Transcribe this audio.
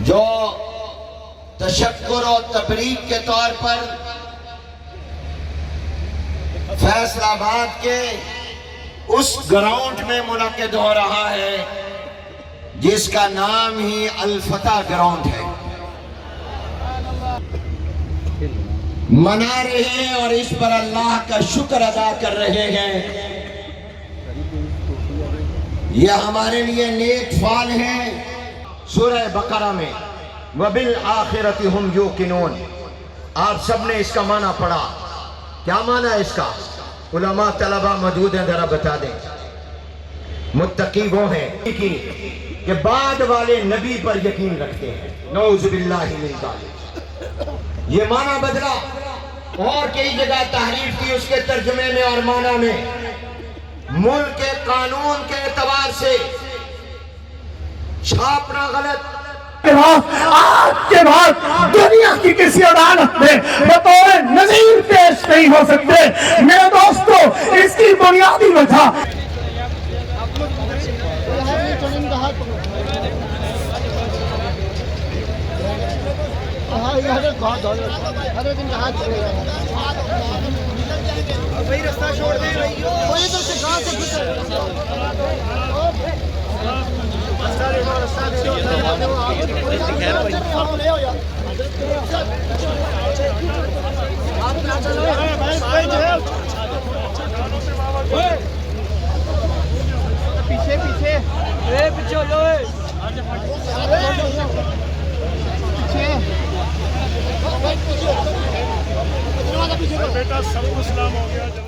जो तशक्कुर और तबरीक के तौर पर फैसलाबाद के उस ग्राउंड में मुनक्किद हो रहा है जिसका नाम ही अल-फतह ग्राउंड है। मना रहे हैं और इस पर अल्लाह का शुक्र अदा कर रहे हैं। यह हमारे लिए नेक फाल है। सूरह बकरा में वबिल आखिरति हुम यूकिनून, आप सबने इसका माना पढ़ा। क्या माना है इसका? उलमा तलबा मौजूद हैं, जरा बता दें। मुत्तकी वो हैं कि बाद वाले नबी पर यकीन रखते हैं। नऊज़ु बिल्लाहि मिन ज़ालिक। ये माना बदला और कई जगह तहरीफ की उसके तर्जुमे में और माना में। मुल्क के कानून के एतबार से छापना गलत। आज के बाद दुनिया की किसी अदालत में बतौर नजीर पेश नहीं हो सकते। मेरे दोस्तों, इसकी बुनियादी वजह वही रास्ता छोड़ दे रही हो, वही तो से कहां से पीछे पीछे पीछे हो जाओ, पीछे बेटा सब कुछ सलाम हो गया।